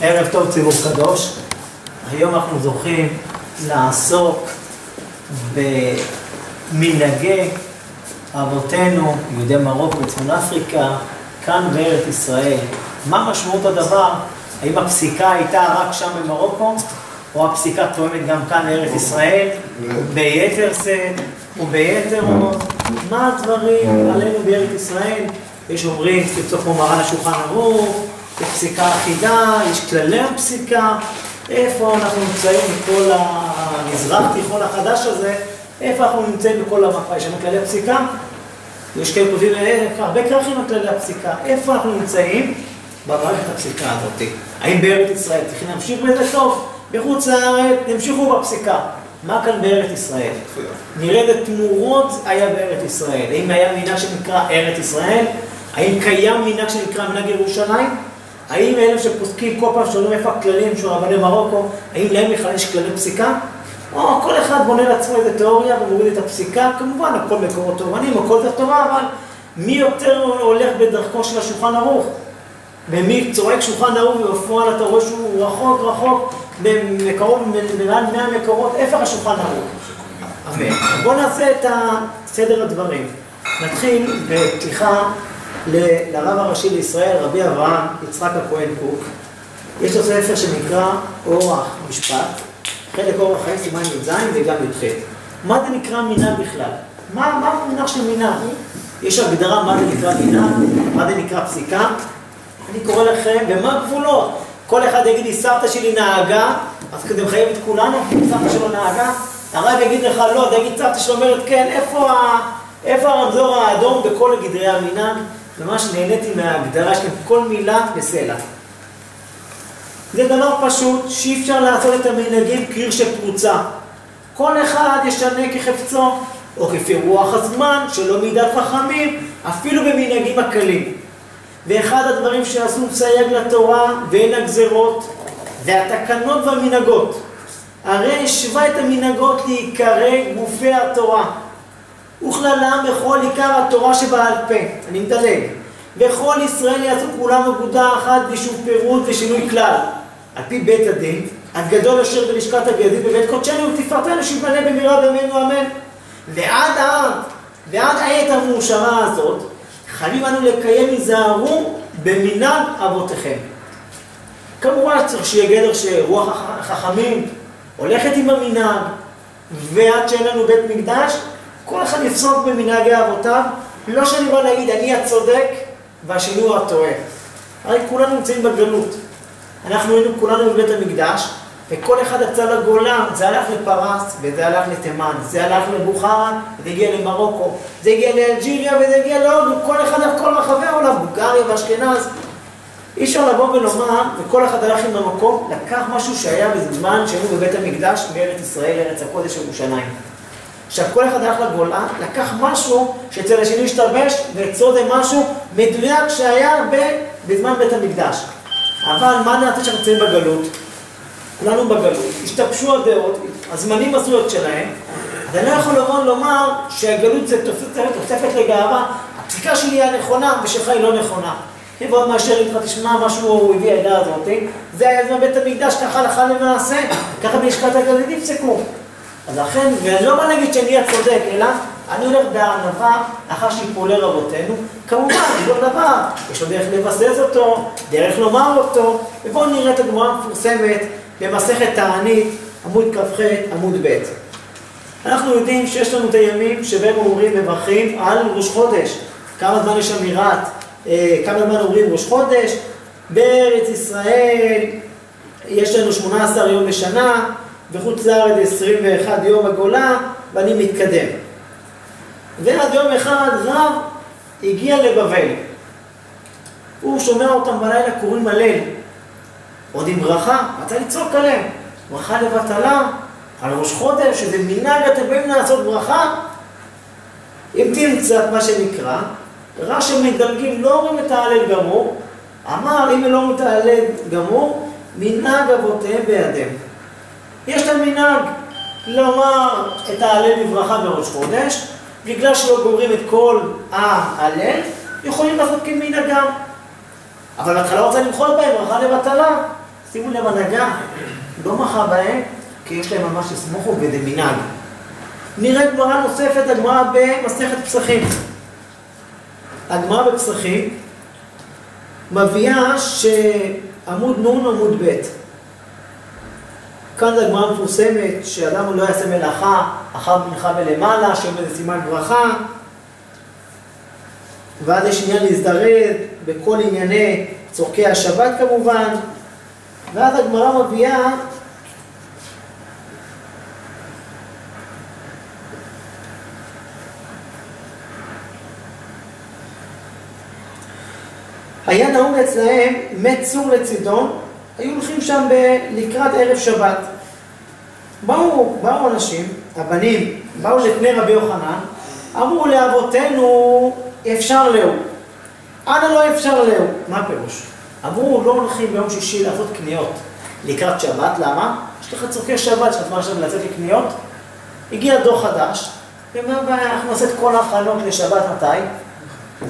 ערב טוב ציבור קדוש. היום אנחנו זוכים לעסוק במנהגי אבותינו, יהודי מרוקו וצפון אפריקה, כאן בארץ ישראל. מה משמעות הדבר? האם הפסיקה הייתה רק שם במרוקו, או הפסיקה תואמת גם כאן בארץ ישראל, ביתר שאת וביתר עוד? מה הדברים עלינו בארץ ישראל? יש אומרים, תצאו כמו מרן השולחן ערוך, יש פסיקה אחידה, יש כללי הפסיקה. איפה אנחנו נמצאים בכל המזרח תיכון החדש הזה? איפה אנחנו נמצאים בכל המפה? יש לנו כללי הפסיקה? יש כאלה כותבים הרבה כרכים על כללי הפסיקה. איפה אנחנו נמצאים? במערכת הפסיקה הזאת. האם בארץ ישראל צריכים להמשיך בזה טוב? בחוץ לארץ נמשיכו בפסיקה. מה כאן בארץ ישראל? נראה לתמורות היה בארץ ישראל. האם היה מנהג שנקרא ארץ ישראל? האם קיים מנהג שנקרא מנהג ירושלים? האם אלה שפוסקים כל פעם שאומרים איפה הכללים של רבני מרוקו, האם להם בכלל יש כללי פסיקה? או כל אחד בונה לעצמו איזה תיאוריה ומוריד את הפסיקה, כמובן הכל מקורות תורנים, הכל זה תורה, אבל מי יותר הולך בדרכו של השולחן ערוך? ומי צועק שולחן ערוך ובפועל אתה רואה שהוא רחוק רחוק במקורות, מעל 100 מקורות, איפה השולחן ערוך? אמן. בואו נעשה את סדר הדברים. נתחיל בפתיחה לרב הראשי לישראל, רבי אברהם יצחק הכהן קוק. יש לו ספר שנקרא אורח משפט, חלק אורח חיים סימן י"ז וגם י"ח. מה זה נקרא מנהג בכלל? מה המנהג של מנהג? יש הגדרה מה זה נקרא מנהג, מה זה נקרא פסיקה. אני קורא לכם, ומה הגבולות? כל אחד יגיד לי, סבתא שלי נהגה, אז כדי מחייב את כולנו, סבתא שלו נהגה. הרב יגיד לך לא, תגיד סבתא שלו אומרת כן, איפה הרמזור האדום בכל גדרי המנהג? ממש נהניתי מההגדרה שלכם, כל מילה בסלע. זה דבר פשוט שאי אפשר לעשות את המנהגים קריר שפרוצה. כל אחד ישנה כחפצו, או כפי רוח הזמן, שלא מידת חכמים, אפילו במנהגים הקלים. ואחד הדברים שעשו סייג לתורה ואין הגזרות, והתקנות והמנהגות. הרי השווה את המנהגות לעיקרי גופי התורה. וכללם בכל עיקר התורה שבעל פה, אני מדלג. וכל ישראל יעשו כולם אגודה אחת בלי שום פירוט ושינוי כלל. על פי בית הדין, הגדול אשר בלשכת הגזית בבית קודשנו ותפארתנו שיתמלא במהרה בימינו אמן. ועד העת המאושרה הזאת, חייבים אנו לקיים היזהרו במנהג אבותיכם. כמובן צריך שיהיה גדר שרוח החכמים הולכת עם המנהג, ועד שאין לנו בית מקדש, כל אחד יפסוק במנהגי אבותיו, לא שאני בא להגיד אני הצודק והשני הוא הטועה. הרי כולנו נמצאים בגלות. אנחנו היינו כולנו בבית המקדש, וכל אחד יצא לגולה, זה הלך לפרס, וזה הלך לתימן, זה הלך לבוכרה, וזה הגיע למרוקו, זה הגיע לאלג'יריה, וזה הגיע להודו, כל אחד על כל רחבי העולם, בולגריה ואשכנז. אי אפשר לבוא ולומר, וכל אחד הלך עם המקום, לקח משהו שהיה בזמן שהיינו בבית המקדש, בארץ ישראל, ארץ הקודש ירושלים. עכשיו כל אחד הלך לגולה, לקח משהו שאצל השני השתרבש, ואצלו זה משהו מדויק שהיה בזמן בית המקדש. אבל מה נעשה שאנחנו נמצאים בגלות? כולנו בגלות, השתבשו הדעות, הזמנים עשו את שלהם, אז אני לא יכול לומר שהגלות זה תוספת לגאווה, הפסיקה שלי היא הנכונה ושלך היא לא נכונה. ועוד מאשר איתך תשמע משהו הוא הביא העדה הזאת, זה היה זמן בית המקדש, ככה הלכה למעשה, ככה בלשכת הגזית נפסקו. אז לכן, ואני לא בא להגיד שאני הצודק, אלא אני הולך בענווה אחר שיפולי רבותינו. כמובן, זה לא דבר, יש לו דרך לבסס אותו, דרך לומר אותו, ובואו נראה את הגמרא המפורסמת במסכת תענית, עמוד כ"ח, עמוד ב'. אנחנו יודעים שיש לנו את הימים שבהם אומרים מברכים על ראש חודש. כמה זמן יש אמירת, כמה זמן אומרים ראש חודש. בארץ ישראל יש לנו 18 יום בשנה, בחוץ לארץ 21 יום הגולה, ואני מתקדם. ועד יום אחד רב הגיע לבבל. הוא שומע אותם בלילה קוראים הלל. עוד עם ברכה, רצה לצעוק עליהם. ברכה לבטלה, על ראש חודש, שזה מנהג אתם באים לעשות ברכה. המתין קצת מה שנקרא, ראה שמדלגים לא אומרים את ההלל גמור, אמר אם לא אומרים את ההלל גמור, מנהג אבותיהם בידיהם. יש להם מנהג לומר את ההלל בברכה בראש חודש, בגלל שלא גומרים את כל ההלל, יכולים לעשות כמנהגם. אבל בהתחלה רוצה למחול בהם, ברכה לבטלה. שימו לב, הנהגה לא מחה בהם, כי יש להם ממש לסמוכו וזה מנהג. נראה גמרא נוספת, הגמרא במסכת פסחים. הגמרא בפסחים מביאה שעמוד נון עמוד ב'. כאן זו הגמרא מפורסמת שאדם לא יעשה מלאכה אחר מנחה ולמעלה, שאין בזה סימן ברכה, ואז יש עניין להזדרז בכל ענייני צורכי השבת כמובן, ואז הגמרא מביאה היה נהוג אצלהם מת צור לצידון, היו הולכים שם לקראת ערב שבת. באו אנשים, הבנים, באו לפני רבי יוחנן, אמרו לאבותינו אפשר לאו. אנא לא אפשר לאו. מה הפירוש? אמרו לא הולכים ביום שישי לעשות קניות לקראת שבת, למה? יש לך צורכי שבת, יש לך זמן עכשיו לצאת לקניות. הגיע דור חדש, ומה הבעיה? אנחנו נעשה את כל ההכנות לשבת מתי?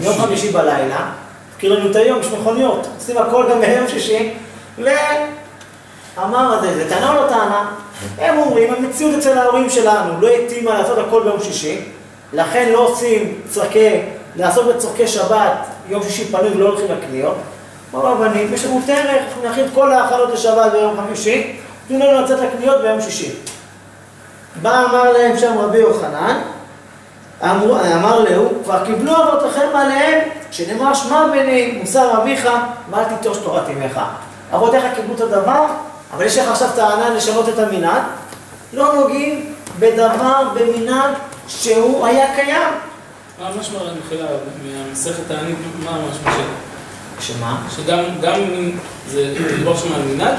יום חמישי בלילה. כאילו לנו את היום, יש מכוניות, עושים הכל גם ביום שישי, ואמר הזה, זה טענה או לא טענה? הם אומרים, המציאות אצל ההורים שלנו לא התאימה לעשות הכל ביום שישי, לכן לא עושים לעשות בצורכי שבת, יום שישי פנוי ולא הולכים לקניות. אמרו הבנים, יש לנו תארך, אנחנו נכין את כל ההכנות לשבת ביום חמישי, תנו לנו לצאת לקניות ביום שישי. בא אמר להם שם רבי יוחנן, אמר לו, כבר קיבלו אבותיכם עליהם, שנאמר שמע בני מוסר אביך, ואל תיטוש תורת אמך. אבותיך קיבלו את הדבר, אבל יש לך עכשיו טענה לשנות את המנהג, לא נוגעים בדבר, במנהג שהוא היה קיים. מה המשמע למחילה מהמסכת תענית, מה המשמע שלה? שמה? שגם אם זה דבר שם על מנהג,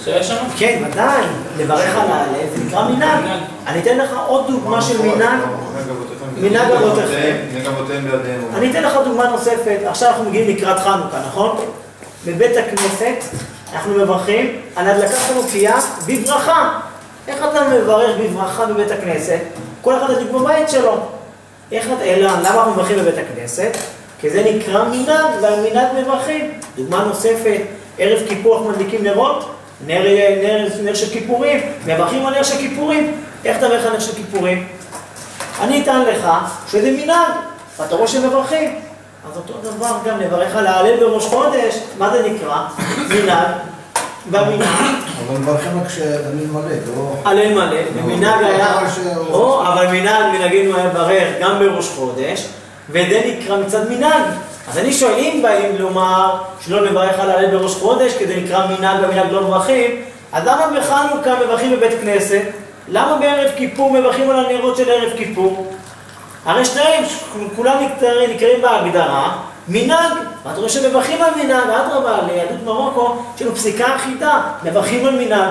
שהיה שם? כן, ודאי, לברך על העלה, זה נקרא מנהג. אני אתן לך עוד דוגמה של מנהג. מנהג אבותיכם. אני אתן לך דוגמה נוספת. עכשיו אנחנו מגיעים לקראת חנוכה, נכון? בבית הכנסת אנחנו מברכים על הדלקת חנוכיה בברכה. איך אתה מברך בברכה בבית הכנסת? כל אחד הדליק בבית שלו. למה אנחנו מברכים בבית הכנסת? כי זה נקרא מנהג, והמנהג מברכים. דוגמה נוספת, ערב כיפור אנחנו מדליקים נרות, נר של כיפורים, מברכים על נר של כיפורים. איך אתה מברך על נר של כיפורים? אני אתן לך שזה מנהג, ואתה רואה שמברכים. אז אותו דבר גם לברך על ההלל בראש חודש, מה זה נקרא? מנהג, והמנהג. אבל מברכים רק כשהלל מלא, לא... הלל מלא, ומנהג היה... אבל מנהגינו היה ברך גם בראש חודש, וזה נקרא מצד מנהג. אז אני שואל, אם באים לומר שלא לברך על ההלל בראש חודש, כי זה נקרא מנהג והמנהג לא מברכים, אז למה בחנוכה מברכים בבית כנסת? למה בערב כיפור מברכים על הנרות של ערב כיפור? הרי שניים, כולם נקראים בהגדרה, מנהג. ואתה רואה שמברכים על מנהג, אדרבה, ליהדות מרוקו, יש לנו פסיקה אחידה, מברכים על מנהג.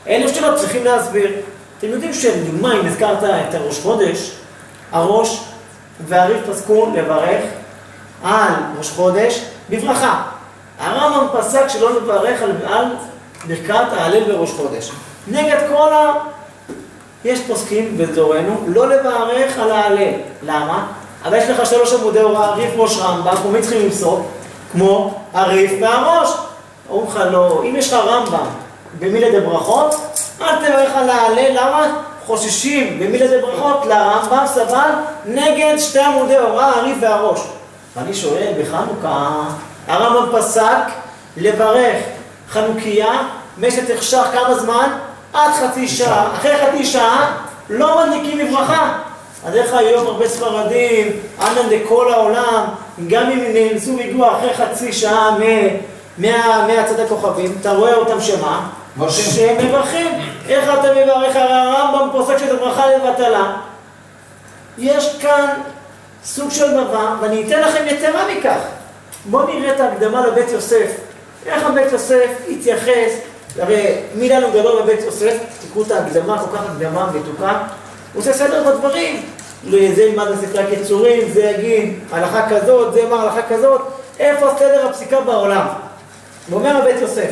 אלו שלא צריכים להסביר. אתם יודעים שלדוגמה, אם הזכרת את ראש חודש, הראש והריף פסקו לברך על ראש חודש בברכה. הרמב"ם פסק שלא לברך על ברכת ההלל בראש חודש. נגד כל יש פוסקים בדורנו לא לברך על ההלל. למה? אבל יש לך 3 עמודי הוראה, ריף ראש רמב"ם, כמו מי צריכים למסור? כמו הריף והראש. אומרים לך לא, אם יש לך רמב"ם במילה דברכות, אל תברך על ההלל. למה? חוששים במילה דברכות לרמב"ם סבל נגד 2 עמודי הוראה, הריף והראש. ואני שואל, בחנוכה הרמב"ם פסק לברך חנוכיה משך תחשך כמה זמן? עד חצי שעה. אחרי חצי שעה לא מדליקים בברכה. אז איך היום הרבה ספרדים, ענן לכל העולם, גם אם נאנסו והגיעו אחרי חצי שעה מהצד הכוכבים, אתה רואה אותם שמה? שהם מברכים. איך אתה מברך? הרי הרמב"ם פוסק שזה ברכה לבטלה. יש כאן סוג של דבר, ואני אתן לכם יתרה מכך. בואו נראה את ההקדמה לבית יוסף. איך הבית יוסף התייחס, הרי מי לנו גדול בבית יוסף, תקראו את ההקדמה, כל כך הקדמה מתוקה, הוא עושה סדר בדברים. זה ילמד בספרי הקיצורים, זה יגיד הלכה כזאת, זה אמר הלכה כזאת, איפה סדר הפסיקה בעולם? ואומר הבית יוסף.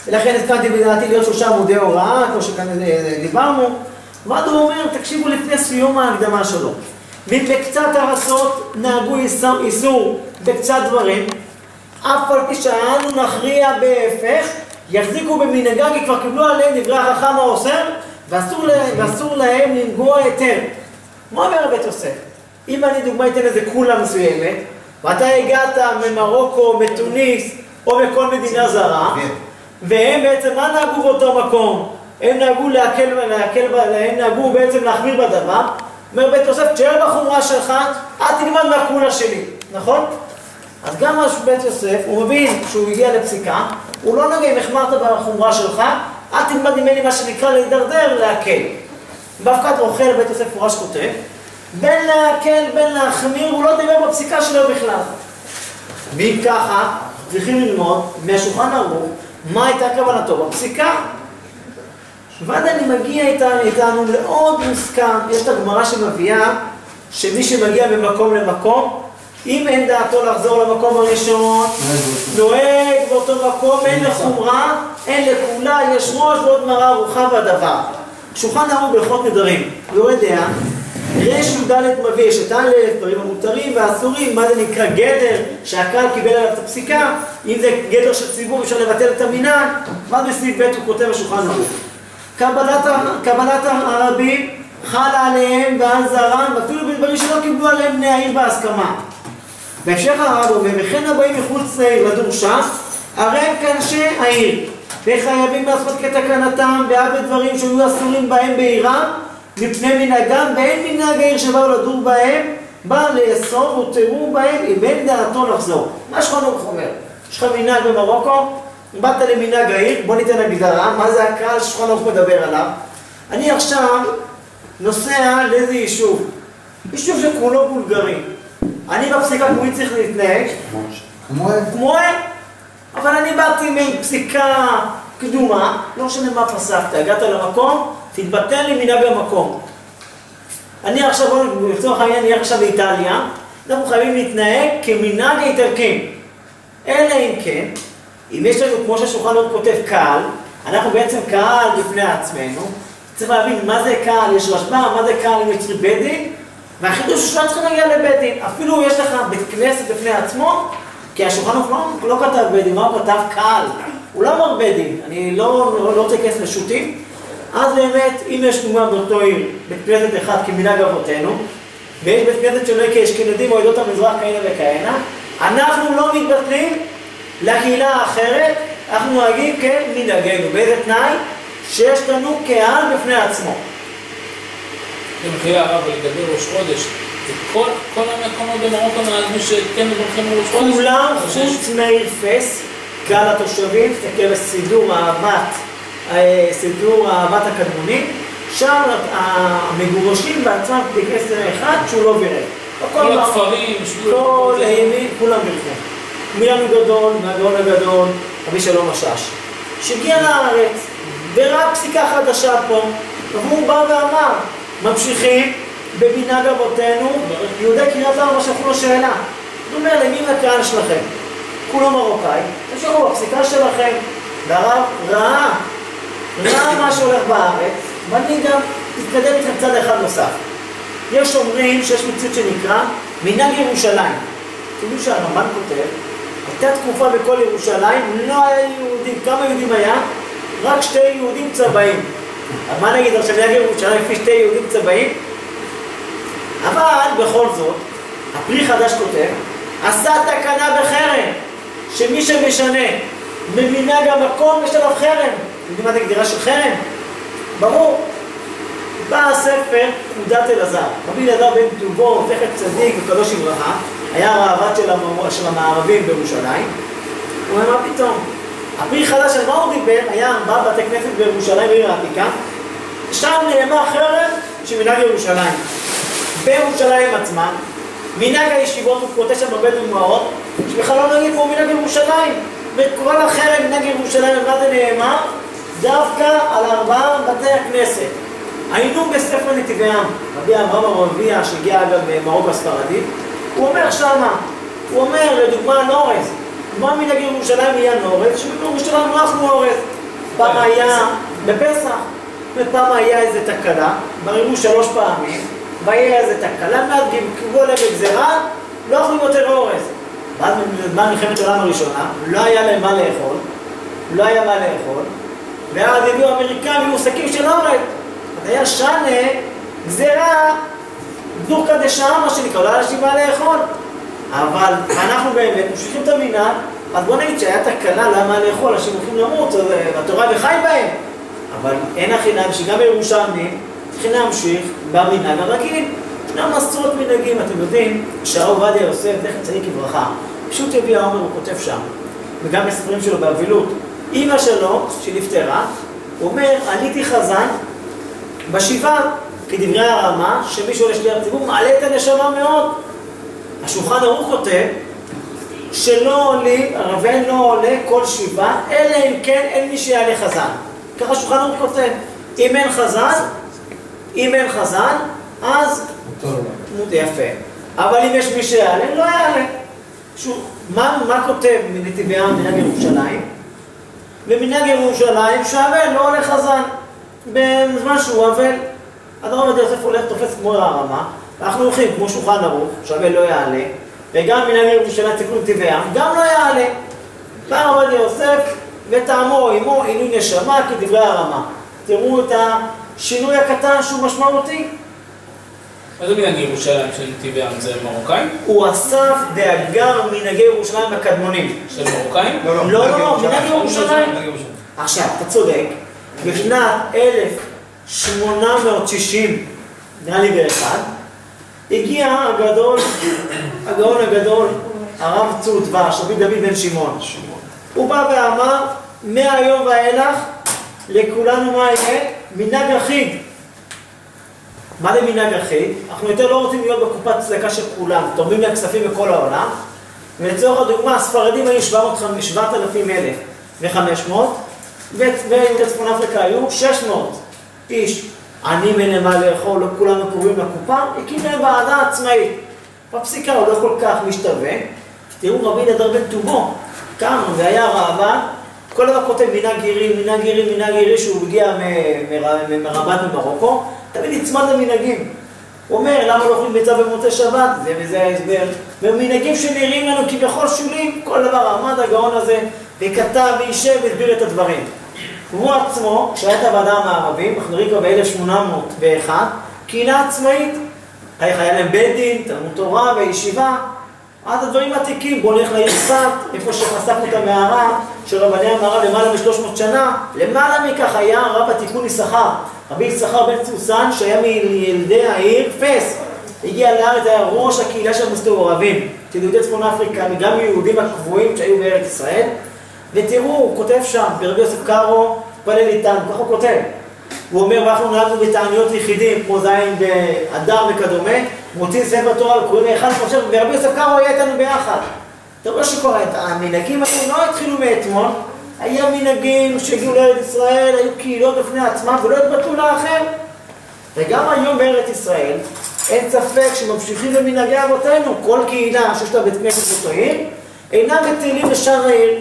ולכן הזכרתי בדעתי להיות 3 עמודי הוראה, כמו שכאן דיברנו, ועד הוא אומר, תקשיבו לפני סיום ההקדמה שלו. ואם בקצת ארצות נהגו איסור בקצת דברים, אף על פי שאנו נכריע בהפך, יחזיקו במנהגם, כי כבר קיבלו עליהם דברי החכם האוסר, ואסור להם לנגוע היתר. מה אומר בית יוסף? אם אני דוגמה אתן איזה קולה מסוימת, ואתה הגעת ממרוקו, מתוניס, או מכל מדינה זרה, והם בעצם, מה נהגו באותו מקום? הם נהגו הם נהגו בעצם להחמיר בדבר. אומר בית יוסף, תשאר בחומרה שלך, תלמד מהקולה שלי, נכון? אז גם בית יוסף, הוא מבין שהוא הגיע לפסיקה, הוא לא נגע אם החמרת בחומרה שלך, תלמד ממני מה שנקרא להידרדר, להקל. בהפקת רוכל בית יוסף פורש כותב, בין להקל, בין להחמיר, הוא לא דיבר בפסיקה שלו בכלל. ואם ככה, צריכים ללמוד מהשולחן ערוך, מה הייתה כוונתו בפסיקה. ועד אני מגיע איתנו לעוד מוסכם, יש את הגמרא שמביאה, שמי שמגיע ממקום למקום, אם אין דעתו לחזור למקום הראשון, נוהג באותו מקום, אין לחומרה, אין לכולה, יש ראש ועוד מראה ערוכה בדבר. שולחן ערוך בהלכות נדרים, לא יודע, רש י"ד מביא, יש את א', דברים המותרים והאסורים, מה זה נקרא גדר, שהקהל קיבל עליו את הפסיקה, אם זה גדר של ציבור אפשר לבטל את המנהג, מה בסעיף ב' הוא כותב בשולחן ערוך. קבלת הרבים חלה עליהם ועל זרם, ואפילו בדברים שלא קיבלו עליהם בני העיר בהסכמה. בהמשך הרב אומר, וכן הבאים מחוץ לעיר לדורשה, הרי הם כאנשי העיר, וחייבים לעשות כתקנתם, ועד בדברים שהיו אסורים בהם בעירם, מפני מנהגם, ואין מנהג העיר שבאו לדור בהם, בא לאסור ותראו בהם, אם אין דעתו לחזור. מה שולחן ערוך אומר? יש לך מנהג במרוקו, באת למנהג העיר, בוא ניתן הגדרה, מה זה הקהל ששולחן ערוך מדבר עליו. אני עכשיו נוסע לאיזה יישוב, יישוב שכולו בולגרי. אני בפסיקה כמוני צריך להתנהג, כמוהם, אבל אני באתי מפסיקה קדומה, לא משנה מה פסקת, הגעת למקום, תתבטל לי מנהג המקום. אני עכשיו, לצורך העניין, אני עכשיו באיטליה, אנחנו חייבים להתנהג כמנהג האיטלקים. אלא אם כן, אם יש לנו, כמו שהשולחן ערוך כותב, קהל, אנחנו בעצם קהל בפני עצמנו, צריך להבין מה זה קהל, יש רשב"א, מה זה קהל אם יצרי בית דין, והחידוש שלנו צריכים להגיע לבית דין. אפילו יש לך בית כנסת בפני עצמו, כי השולחן ערוך לא כתב בית דין, מה הוא כתב? קהל. הוא לא אמר בית דין, אני לא רוצה להיכנס לשוטים. אז באמת, אם יש דוגמה באותו עיר, בית כנסת אחד כמנהג אבותינו, ויש בית כנסת שלא כאשכנזים או עדות המזרח כאלה וכהנה, אנחנו לא מתבטלים לקהילה האחרת, אנחנו נוהגים כמנהגנו. באיזה תנאי? שיש לנו קהל בפני עצמו. במחילה הרב, לגבי ראש חודש, כל המקומות במרוקו נהגנו שכן מברכים ראש חודש? כולם חוץ מהעיר פס, קהל התושבים, תסתכל בסידור האהבת הקדמוני, שם המגורשים בעצמם בכנסת אחד שהוא לא בירך. כל הכפרים, כל הימין, כולם בירכו. מילנו גדול, מהגאון הגדול, רבי שלום משאש, שהגיע לארץ, ורק פסיקה חדשה פה, והוא בא ואמר, ממשיכים במנהג אבותינו, יהודי קריית ארבע שלחו לו שאלה. הוא אומר, למי הקהל שלכם? כולו מרוקאי, תשארו בפסיקה שלכם, והרב ראה מה שהולך בארץ, ואני גם תתקדם איתכם צד אחד נוסף. יש אומרים שיש מציאות שנקרא מנהג ירושלים. כאילו שהרמב"ן כותב, הייתה תקופה בכל ירושלים, לא היה יהודים, כמה יהודים היה? רק 2 יהודים צבעים. אז מה נגיד עכשיו מנהג ירושלים לפי 2 יהודים צבעים? אבל בכל זאת, הפרי חדש כותב, עשה תקנה בחרם, שמי שמשנה ממנהג המקום יש עליו חרם. יודעים מה זה גדירה של חרם? ברור. בא הספר פקודת אלעזר. רבי אלעזר בן טובו, זכר צדיק וקדוש לברכה, היה הראב"ד של המערבים בירושלים. הוא אומר, מה פתאום? הפרי חדש על מה הוא דיבר? היה 4 בתי כנסת בירושלים בעיר העתיקה. שם נאמר חרם שמנהג ירושלים. בירושלים עצמה, מנהג הישיבות הוא כותב שם הרבה דוגמאות, שבכלל לא נגיד כמו מנהג ירושלים. וכל החרם מנהג ירושלים, מה זה נאמר? דווקא על 4 בתי הכנסת. היינו בספר נתיבי עם, רבי אברהם הרביע שהגיע אגב ממרוקו הספרדית, הוא אומר שמה, הוא אומר לדוגמה נורז, מה מנהג ירושלים יהיה נורז? שבירושלים אנחנו נורז. פעם היה בפסח, ופעם היה איזה תקלה, ברירו 3 פעמים, והיה איזה תקלה, קראו עליהם בגזרה, לא אוכלים יותר אורז. ואז בזמן מלחמת העולם הראשונה, לא היה להם מה לאכול, לא היה מה לאכול, ואז הביאו האמריקאים, היו שקים של אורט. היה שנה, גזירה, דורקא דשעה, מה שנקרא, לא היה אנשים מה לאכול. אבל אנחנו באמת ממשיכים את המנהג, אז בוא נגיד שהיה תקלה, לא היה מה לאכול, אנשים הולכים למות, התורה וחי בהם. אבל אין החינם שגם בירושלמים צריכים להמשיך במנהג הרגיל. ישנם עשרות מנהגים, אתם יודעים, שהרב עובדיה יוסף, זכר צדיק לברכה, פשוט הביא העומר, הוא כותב שם, וגם בספרים שלו באבילות, אמא שלו, שנפטרה, הוא אומר, עליתי חזן בשבעה, כדברי הרמה, שמישהו עולה שליח ציבור, מעלה את הנשמה מאוד. השולחן ערוך כותב, שלא עולים, הרבן לא עולה כל שבעה, אלא אם כן אין מי שיעלה חזן. ככה השולחן ערוך כותב, אם אין חזן, אז יפה. אבל אם יש מי שיעלה, לא יעלה. שוב, מה כותב מנתיבי העם מנהג ירושלים? במנהג ירושלים שהאבל לא עולה חזן. בזמן שהוא אבל, הרב עובדיה יוסף הולך תופס כמו הרמה, אנחנו הולכים כמו שולחן ערוך, שהאבל לא יעלה, וגם מנהג ירושלים תקנו נתיבי העם, גם לא יעלה. הרב עובדיה יוסף וטעמו עמו עינוי נשמה כדברי הרמה. תראו את השינוי הקטן שהוא משמעותי. מה זה מנהג ירושלים של נתיבי העם? זה מרוקאים? הוא אסף דאגר מנהגי ירושלים הקדמונים. של מרוקאים? לא, מנהג ירושלים. עכשיו, אתה צודק, בשנת 1860, נראה לי באחד, הגיע הגאון הגדול, הרב צור דבש, רבי דוד בן שמעון. הוא בא ואמר, מהיום ואילך, לכולנו מה יהיה? מנהג אחיד. מה זה מנהג אחיד? אנחנו יותר לא רוצים להיות בקופת צדקה של כולם, תורמים להם כספים בכל העולם, ולצורך הדוגמה, הספרדים היו 7,500, ויהודי צפון אפריקה היו 600 איש. עניים אין להם מה לאכול, לא כולם מקורבים לקופה, הקים להם ועדה עצמאית. בפסיקה הוא לא כל כך משתווה. תראו רבי נדר בן טובו, כמה, והיה רעבן, כל דבר כותב מנהג גירי, שהוא הגיע מרמת ממרוקו, תמיד נצמד למנהגים. הוא אומר, למה לא אוכלים ביצה במוצאי שבת? זה וזה ההסבר. ומנהגים שנראים לנו כביכול שולים, כל דבר עמד הגאון הזה, וכתב וישב והסביר את הדברים. הוא עצמו, כשהיה את הוועדה המערבים, אנחנו נראים כבר ב-1801, קהילה עצמאית. היה להם בית דין, תלמוד תורה וישיבה, אז הדברים עתיקים, בואו נלך לעיר צפת, איפה שחשפנו את המערה של רבני המערה למעלה מ-300 שנה, למעלה מכך היה רב התיקון יששכר, רבי יששכר בן צוסן, שהיה מילדי העיר פס, הגיע לארץ, היה ראש הקהילה של המסתערבים, של יהודי צפון אפריקה, וגם יהודים הקבועים שהיו בארץ ישראל, ותראו, הוא כותב שם, ברבי יוסף קארו, פלל איתנו, כך הוא כותב. הוא אומר, ואנחנו נהגנו בתעניות יחידים, כמו זין באדר וכדומה, מוצאים ספר תורה וקוראים לאחד חושב, ורבי יוסף קארו היה איתנו ביחד. אתה רואה שקורה, המנהגים האלה לא התחילו מאתמול, היה מנהגים שהגיעו לארץ ישראל, היו קהילות בפני עצמם ולא התבטאו לאחר. וגם היום בארץ ישראל, אין ספק שממשיכים למנהגי אבותינו, כל קהילה שיש לה בית כנסת באותו עיר, אינם מטילים לשאר העיר.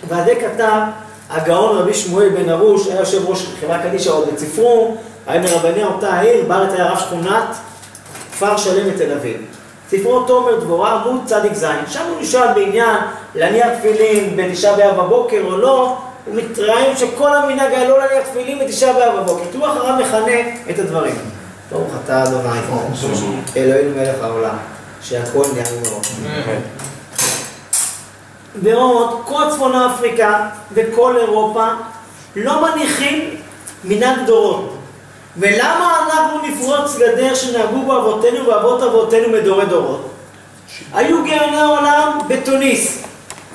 ועל זה כתב הגאון רבי שמואל בן ארוש, היה יושב ראש חברה קדישא עוד בצפרו, היה מרבני אותה העיר, בארץ היה רב שכונת כפר שלם בתל אביב. ספרו תומר דבורה, עמוד צדיק זין, שם הוא נשאל בעניין להניח תפילין בתשעה באב בבוקר או לא, הוא מתראים שכל המנהג היה לא להניח תפילין בתשעה באב בבוקר, תראו אחריו מכנה את הדברים. ברוך אתה אדוני, אלוהינו מלך העולם, שהכל נהיה ממנו. ועוד, כל צפון אפריקה וכל אירופה לא מניחים מנהג דורות. ולמה אנחנו נפרוץ גדר שנהגו בו אבותינו ואבות אבותינו מדורי דורות? היו גאוני העולם בתוניס,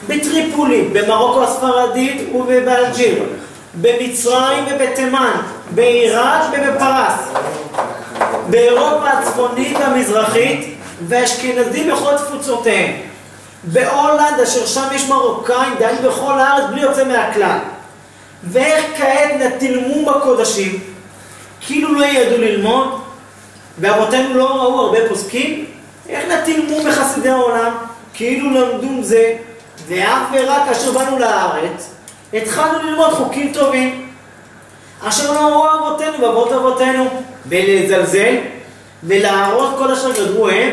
בטריפולי, במרוקו הספרדית ובאלג'יר, במצרים ובתימן, בעיראק ובפרס, באירופה הצפונית והמזרחית והאשכנזים בכל תפוצותיהם. בהולנד, אשר שם יש מרוקאים, דהיינו בכל הארץ בלי יוצא מהכלל. ואיך כעת נתילמו בקודשים, כאילו לא ידעו ללמוד, ואבותינו לא ראו הרבה פוסקים, איך נתילמו בחסידי העולם, כאילו למדו זה, ואף ורק אשר באנו לארץ, התחלנו ללמוד חוקים טובים, אשר לא ראו אבותינו ואבות אבותינו, ולזלזל, ולהראות כל אשר ידעו הם,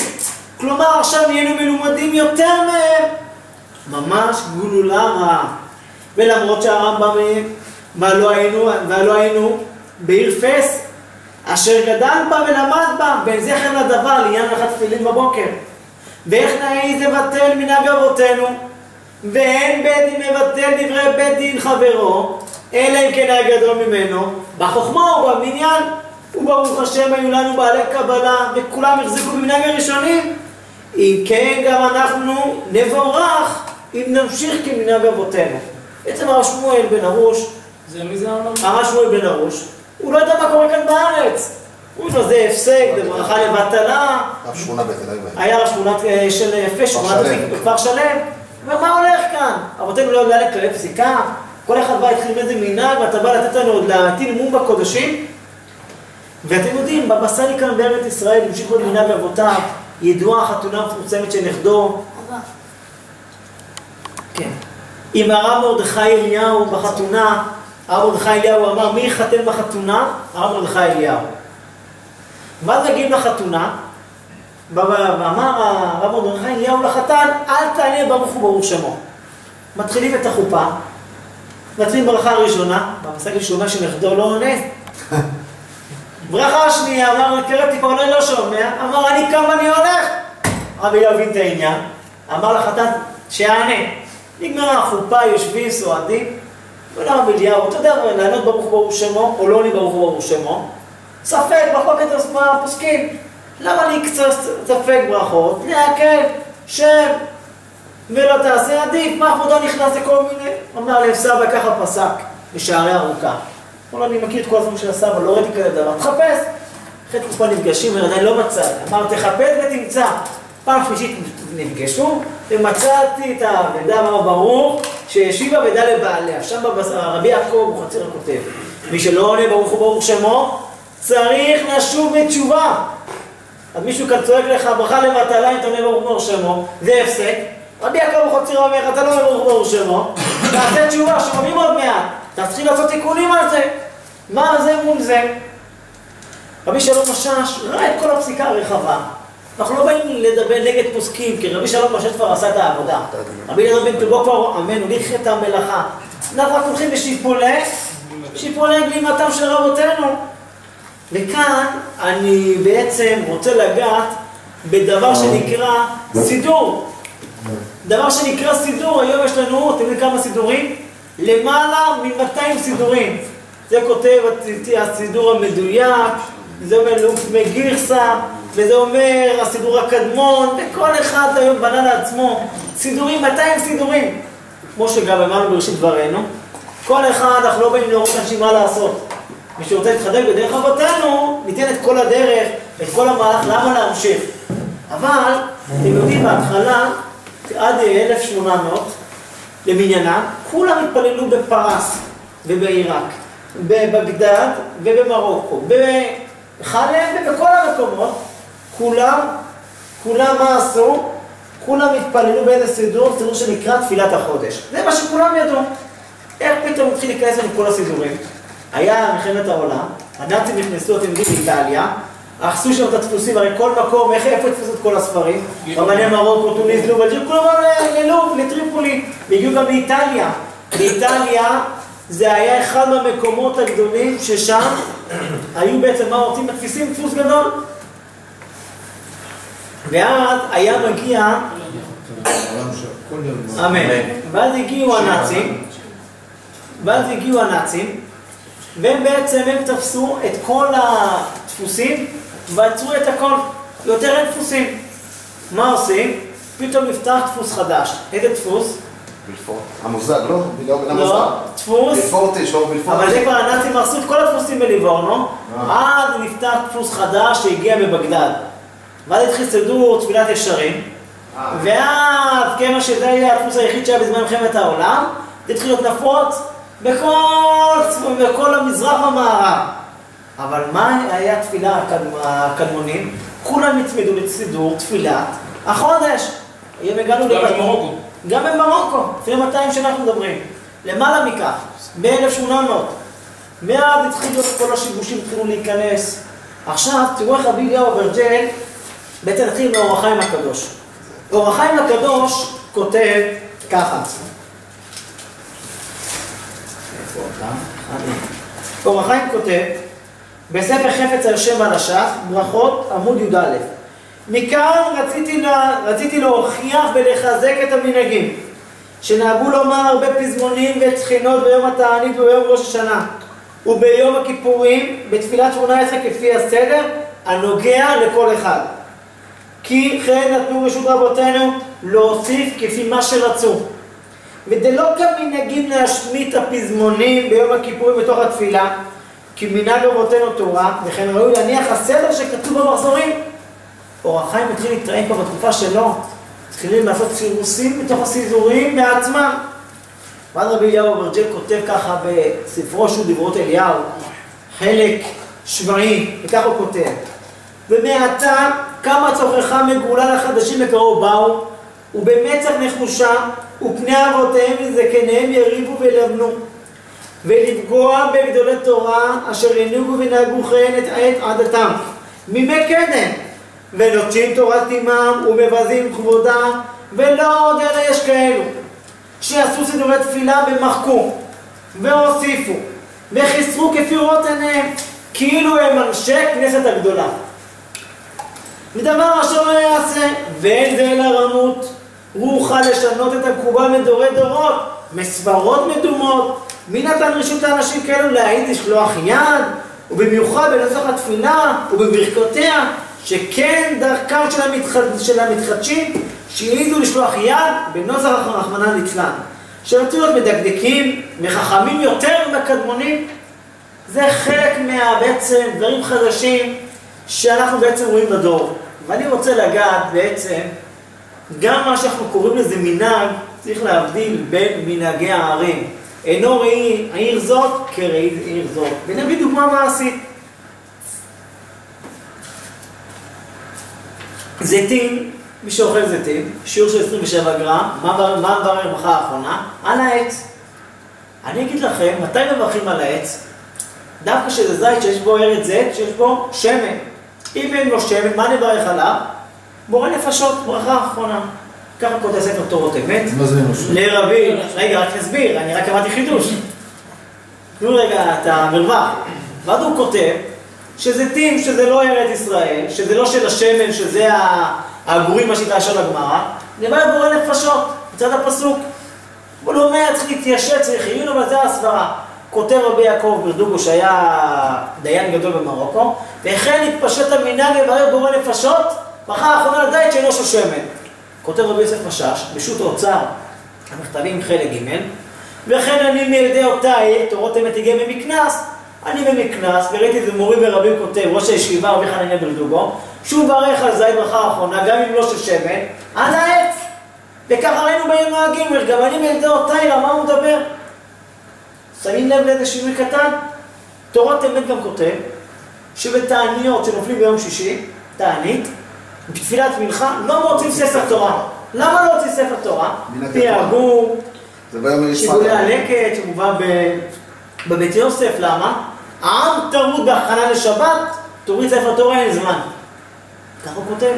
כלומר, עכשיו נהיינו מלומדים יותר מהם. ממש גלולה רעה. ולמרות שהרמב"ם, מה לא היינו בעיר פס, אשר גדל בה ולמד בה, בין זכר לדבר לעניין מלאכת תפילין בבוקר. ואיך נעיז לבטל מנהג אבותינו, ואין בית דין מבטל דברי בית דין חברו, אלא אם כן היה גדול ממנו, בחוכמה ובמניין, וברוך השם היו לנו בעלי קבלה, וכולם החזיקו במנהג הראשונים. אם כן גם אנחנו נבורך אם נמשיך כמנהג אבותינו. בעצם הרב שמואל בן ארוש, הרב שמואל בן ארוש, הוא לא יודע מה קורה כאן בארץ. הוא יודע, זה הפסק, זה ברכה לבטלה. רב שכונה בתל אביב. היה רב שכונת של יפה, שכונת בכפר שלם. ומה הולך כאן? אבותינו לא יודע לכללי פסיקה, כל אחד בא התחיל מאיזה מנהג, ואתה בא לתת לנו עוד להטיל מום בקודשים. ואתם יודעים, בבא סאלי כאן בארץ ישראל, המשיכו את מנהג אבותיו, ידועה החתונה המפורסמת של נכדו. כן. עם הרב מרדכי אליהו בחתונה, הרב מרדכי אליהו אמר, מי יחתן בחתונה? הרב מרדכי אליהו. ואז מגיעים לחתונה, ואמר הרב מרדכי אליהו לחתן, אל תענה ברוך וברוך שמו. מתחילים את החופה, מתחילים ברכה הראשונה, במסגרת ראשונה שנכדו לא עונה. ברכה השנייה, אמר, קראתי כבר לא שומע, אמר, אני קם ואני הולך. רבי אליהו הבין את העניין, אמר לחתן, שיענה. נגמרה החופה, יושבים, סועדים, ולרב אליהו, אתה יודע, לענות ברוך וברוך שמו, או לא עונה ברוך וברוך שמו, ספק, מחלוקת הפוסקים. למה לי קצת ספק ברכות? להקל, שם, ולא תעשה עדיף, מה כבודו נכנס לכל מיני? אמר להם סבא ככה פסק, בשערי ארוכה. אמר, אני מכיר את כל הזמן של הסבא, לא ראיתי כזה דבר, תחפש. אחרי תקופה נפגשים, ועדיין לא מצא. אמר, תחפש ותמצא. פעם שלישית נפגשו, ומצאתי את האבדה, אמר ברוך, שהשיבה אבדה לבעליה. שם רבי יעקב הוא חציר הכותב. מי שלא עונה ברוך וברוך שמו, צריך לשוב בתשובה. אז מישהו כאן צועק לך, ברכה לבטלה, אם אתה עונה ברוך וברוך שמו, זה הפסק. רבי יעקב הוא חציר אומר, אתה לא עונה ברוך וברוך שמו, תעשה תשובה, שומעים עוד מעט. אתה צריך לעשות תיקונים על זה. מה זה מול זה? רבי שלום משאש ראה את כל הפסיקה הרחבה. אנחנו לא באים לדבר נגד פוסקים, כי רבי שלום משאש כבר עשה את העבודה. רבי שלום בן טובו כבר אמן, הוליך את המלאכה. אנחנו רק הולכים בשיפולי גלימתם של רבותינו. וכאן אני בעצם רוצה לגעת בדבר שנקרא סידור. דבר שנקרא סידור, היום יש לנו, אתם יודעים כמה סידורים? למעלה מ-200 סידורים. זה כותב הסידור המדויק, זה אומר לוקמי גירסה, וזה אומר הסידור הקדמון, וכל אחד היום בנה לעצמו סידורים, 200 סידורים. כמו שגם אמרנו בראשית דברנו, כל אחד אנחנו לא באים לראות אנשים מה לעשות. מי שרוצה להתחדל בדרך אבותינו, ניתן את כל הדרך, את כל המהלך, למה להמשיך. אבל, אתם יודעים, בהתחלה, עד 1800, למניינם, כולם התפללו בפרס ובעיראק, בבגדד ובמרוקו, בחלב ובכל המקומות, כולם מה עשו? כולם התפללו באיזה סידור שנקרא תפילת החודש. זה מה שכולם ידעו. איך פתאום התחיל להיכנס לנו כל הסידורים? היה מלחמת העולם, הנאצים נכנסו, אתם יודעים, לאיטליה, אחסו שם את הדפוסים, הרי כל מקום, איפה התפסו את כל הספרים? רבני מרוקו, טוניס, לוב, אלג'יר, כולם ללוב, לטריפולי, והגיעו גם לאיטליה. באיטליה זה היה אחד מהמקומות הגדולים ששם היו בעצם מה רוצים בתפיסים, דפוס גדול. ואז היה מגיע, אמן, ואז הגיעו הנאצים, והם בעצם, הם תפסו את כל הדפוסים ועצרו את הכל, יותר אין דפוסים. מה עושים? פתאום נפתח דפוס חדש. איזה דפוס? בלפורט. המוזג, לא? לא, דפוס. בלפורט יש, לא בלפורט. אבל זה כבר הנאצים הרסו את כל הדפוסים בליבורנו, עד נפתח דפוס חדש שהגיע מבגדד. ואז התחיל סידור תפילת ישרים, ואז כמה שזה היה הדפוס היחיד שהיה בזמן מלחמת העולם, זה התחיל להיות נפוץ בכל המזרח והמערב. אבל מה היה התפילה הקדמונים? כולם הצמידו לסידור תפילת החודש. היום הגענו במרוקו. גם במרוקו, לפני 200 שנה אנחנו מדברים. למעלה מכך, ב-1800. מאז התחילו כל השיבושים, התחילו להיכנס. עכשיו, תראו איך רבי אליהו אברג'ל, בעצם נתחיל מאור החיים הקדוש. אור החיים הקדוש כותב ככה. איפה אותם? אור החיים כותב, בספר חפץ היושב על הש"ס, ברכות, עמוד י"א. מכאן רציתי להוכיח ולחזק את המנהגים, שנהגו לומר הרבה פזמונים ותחינות ביום התענית וביום ראש השנה, וביום הכיפורים, בתפילת 18 כפי הסדר, הנוגע לכל אחד. כי כן נתנו רשות רבותינו להוסיף כפי מה שרצו. ולא כמנהגים להשמיט הפזמונים ביום הכיפורים בתוך התפילה, כי מנהג רבותינו תורה, וכן ראוי להניח הסדר שכתוב במחזורים. אור החיים מתחיל להתראים פה בתקופה שלו, מתחילים לעשות סירוסים בתוך הסיזורים בעצמם. ואז רבי אליהו אברג'ל כותב ככה בספרו שהוא דברות אליהו, חלק שביעי, וכך הוא כותב: ומעתה כמה צורכך מגאולה לחדשים לקרוב באו, ובמצח נחושה, ופני אבותיהם וזקניהם יריבו ולבנו, ולפגוע בגדולי תורה אשר ינהגו ונהגו כן את עת עדתם מימי קדם, ונוטשים תורת עמם ומבזים כבודם, ולא עוד אלא יש כאלו שעשו סידורי תפילה ומחקו והוסיפו וחיסרו כפירות עיניהם כאילו הם אנשי כנסת הגדולה, ודבר אשר לא יעשה ואין זה אלא רמות. רוחה לשנות את המקובל מדורי דורות, מסברות מדומות. מי נתן רשות האנשים כאלו להעיד לשלוח יד, ובמיוחד בנוסח התפילה ובברכותיה, שכן דרכם של המתחדשים שהעידו לשלוח יד בנוסח רחמנא ליצלן, שרצו להיות מדקדקים וחכמים יותר מהקדמונים. זה חלק בעצם דברים חדשים שאנחנו בעצם רואים בדור. ואני רוצה לגעת בעצם גם מה שאנחנו קוראים לזה מנהג, צריך להבדיל בין מנהגי הערים. אינו ראי העיר זאת כראי עיר זאת. ונביא דוגמה מעשית. זיתים, מי שאוכל זיתים, שיעור של 27 גרם, מה מברר ברכה האחרונה? על העץ. אני אגיד לכם, מתי מברכים על העץ? דווקא שזה זית שיש בו ארץ זית, שיש בו שמן. אם אין לו שמן, מה נברך עליו? בורא נפשות, ברכה האחרונה. ככה כותב ספר תורות אמת. מה זה אנושי? לרבי, רגע, רק נסביר, אני רק אמרתי חידוש. תנו רגע את המרווח. ואז הוא כותב שזיתים שזה לא ארץ ישראל, שזה לא של השמן, שזה הגורים מה שנקרא של הגמרא, נברך בורא נפשות, מצד הפסוק. אבל הוא אומר, צריך להתיישב, צריך עיון, אבל זה הסברה. כותב רבי יעקב ברדוגו שהיה דיין גדול במרוקו, וכן התפשט המנהג לברך בורא נפשות, ברכה האחרונה לדעת שאינו של שמן. כותב רבי יוסף משאש, בשו"ת האוצר, המכתבים חלק ג', וכן אני מילדי אותי, תורות אמת הגיע ממכנס, אני במכנס, וראיתי את זה מורי ורבי כותב, ראש הישיבה רבי חנניה ברדוגו, שהוא ברך על זית ברכה האחרונה, גם אם לא של שמן, על העץ. וככה ראינו בהם נוהגים, גם אני מילדי אותי, על מה הוא מדבר? שמים לב לאיזה שינוי קטן? תורות אמת גם כותב, שבתעניות שנופלים ביום שישי, תענית, בתפילת מנחה, לא מוצאים ספר תורה. למה לא מוצאים ספר תורה? תיאגו, שיבולי הלקט, שמובא בבית יוסף, למה? העם תרבות בהכנה לשבת, תוריד ספר תורה, אין זמן. ככה הוא כותב.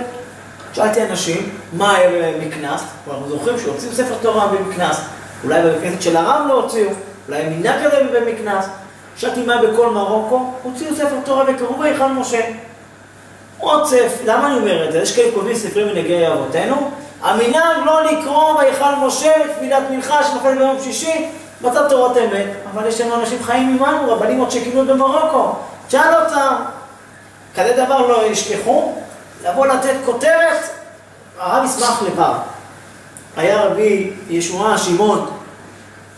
שאלתי אנשים, מה היה במכנס? אנחנו זוכרים שהוציאו ספר תורה במכנס. אולי במכנסת של הרב לא הוציאו, אולי מינה כזה במכנס. שאלתי מה בכל מרוקו, הוציאו ספר תורה וקראו בהיכל משה. עוצף, למה אני אומר את זה? יש כאלה כותבים ספרים מנהגי אבותינו. המנהג לא לקרוא בהיכל משה בתפילת מנחה שנופלת ביום שישי, מצא תורות אמת. אבל יש לנו אנשים חיים ממנו, רבנים עוד שקיבלו במרוקו. תשאל אותם, כזה דבר לא ישכחו, לבוא לתת כותרת, הרב ישמח לבב. היה רבי ישועה שמעון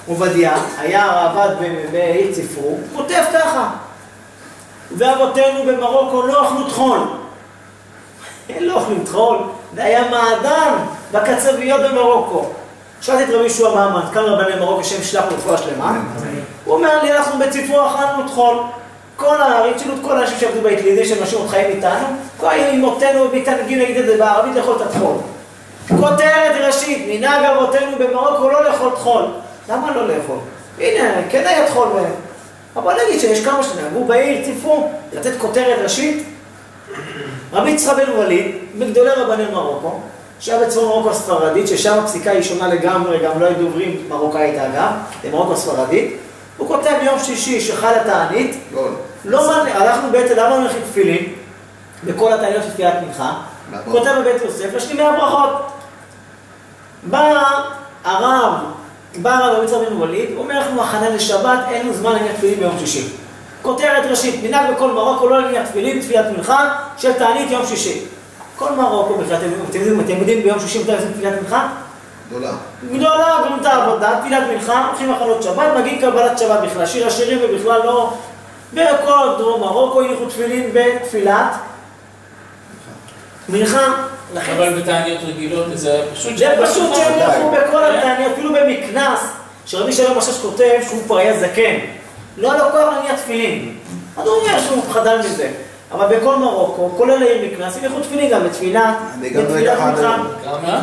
עובדיה, היה הרעב"ד בעיר צפרו, כותב ככה: ואבותינו במרוקו לא אכלו טחול. לא אוכלים טחול, זה היה מעדן בקצביות במרוקו. שאלתי את רבי ישוע מאמן, כאן רבני מרוקו שם שלח רפואה שלמה. הוא אומר לי, אנחנו בצפרו אכלנו טחול. כל הרצינות, כל האנשים שעבדו באטליזה שהם אנשים עוד חיים איתנו, כל אמותינו מתענגים להגיד את זה בערבית לאכול את הטחול. כותרת ראשית, מנהג אבותינו במרוקו לא לאכול טחול. למה לא לאכול? הנה, כן היה טחול בהם. אבל נגיד שיש כמה שנהגו בעיר, ציפו, לתת כותרת ראשית. רבי יצחק בן וליד, מגדולי רבני מרוקו, שהיה בצפון מרוקו הספרדית, ששם הפסיקה היא שונה לגמרי, גם לא היו דוברים מרוקאית אגב, זה מרוקו הספרדית. הוא כותב ביום שישי שחל התענית, לא. לא מעניין, הלכנו בעצם, למה הולכים תפילין? בכל התעניות של תפילת מנחה, הוא כותב בבית יוסף, יש לי 100 ברכות. בא הרב במצר בן וליד, הוא אומר אנחנו הכנה לשבת, אין לנו זמן להניח תפילין ביום שישי. כותרת ראשית, מנהג בכל מרוקו לא להניח תפילין, תפילת מנחה של תענית יום שישי. כל מרוקו, אתם יודעים ביום שישי מתי עושים תפילת מנחה? גדולה. גדולה, גמרת העבודה, תפילת מנחה, הולכים מחלות שבת, מגיעים קבלת שבת בכלל, שיר השירים ובכלל לא. בכל דרום מרוקו הניחו תפילין בתפילת מנחה. אבל בתעניות רגילות זה פשוט... זה פשוט שהם הלכו בכל התעניות, אפילו במכנס, שרבי שלום משש כותב שהוא כבר היה זקן. לא היה לו כוח להניח תפילין. אז הוא אומר שהוא חדל מזה. אבל בכל מרוקו, כולל העיר מכנס, הניחו תפילין גם בתפילת מנחה.